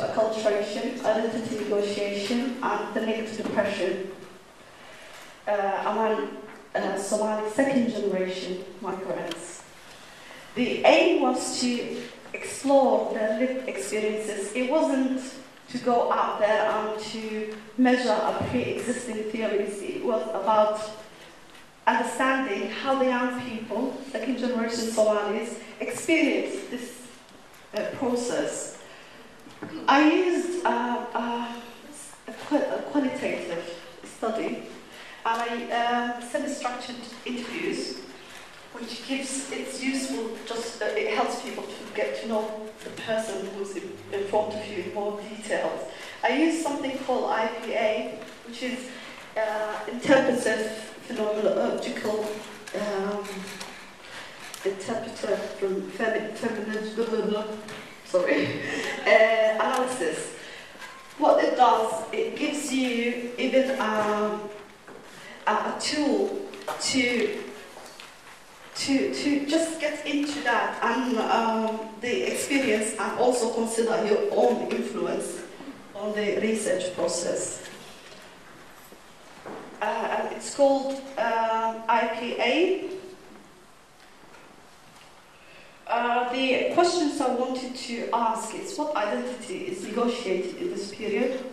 acculturation, identity negotiation, and the link to depression among Somali second generation migrants. The aim was to explore their lived experiences. It wasn't to go out there and to measure a pre-existing theories. It was about understanding how the young people, second generation Somalis, experience this process. I used a qualitative study, and I semi-structured interviews, which it's useful, it helps people to get to know the person who's in front of you in more details. I used something called IPA, which is interpretive phenomenological interpreter from analysis. What it does, it gives you even a tool to just get into that and the experience, and also consider your own influence on the research process. And it's called IPA. The questions I wanted to ask is, what identity is negotiated in this period?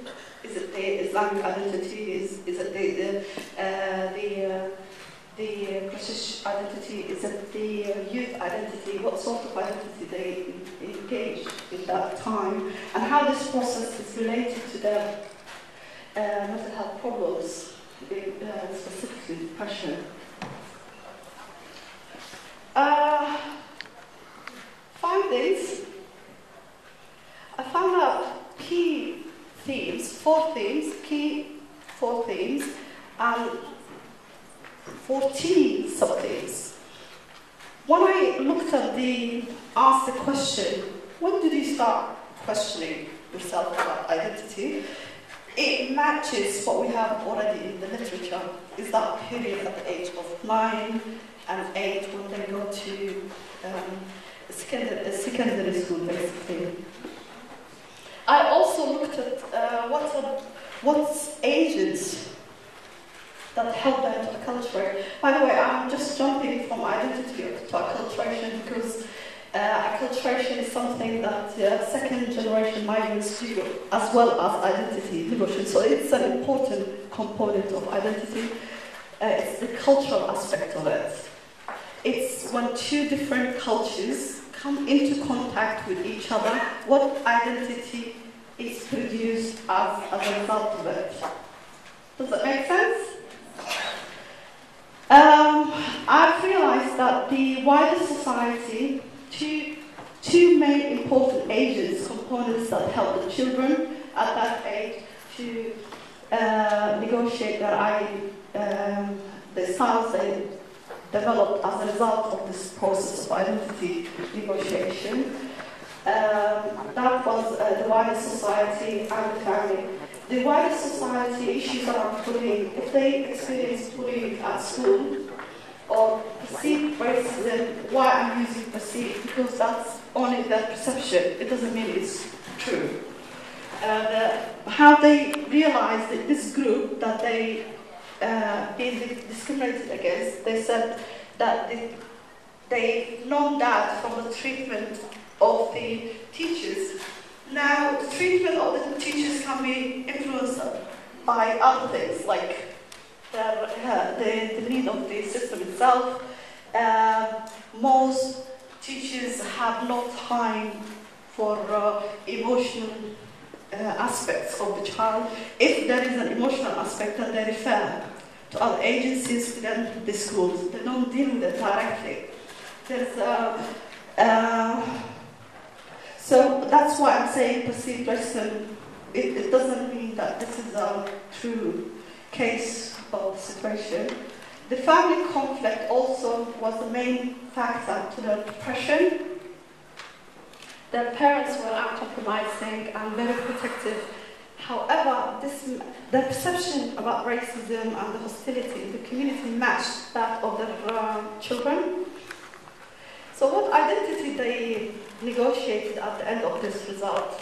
Is it the Islamic identity? Is it the British identity? Is it the youth identity? What sort of identity they engaged in that time? And how this process is related to their mental health problems, specifically depression. Findings. I found out key themes, four themes, and 14 sub-themes. When I looked at asked the question, when did you start questioning yourself about identity? It matches what we have already in the literature. Is that period at the age of 9 and 8 when they go to secondary school, basically. I also looked at what's agents that help them to acculturate. By the way, I'm just jumping from identity to acculturation because acculturation is something that second generation migrants do as well as identity negotiation. So it's an important component of identity. It's the cultural aspect of it. It's when two different cultures come into contact with each other, what identity is produced as a result of it. Does that make sense? I've realized that the wider society, two main important agents, components that help the children at that age to negotiate the styles they developed as a result of this process of identity negotiation. That was the wider society and the family. The wider society issues around bullying. If they experience bullying at school or perceived racism, why I'm using perceived? Because that's only their perception. It doesn't mean it's true. How they realize that this group that they being discriminated against, they said that they've known that from the treatment of the teachers. Now, the treatment of the teachers can be influenced by other things, like the need of the system itself. Most teachers have no time for emotional aspects of the child. If there is an emotional aspect, then they refer to other agencies, to the schools. They don't deal with it directly. So that's why I'm saying perceived racism. It doesn't mean that this is a true case of situation. The family conflict also was the main factor to their depression. Their parents were uncompromising and very protective. However, their perception about racism and the hostility in the community matched that of their children. So what identity they negotiated at the end of this result?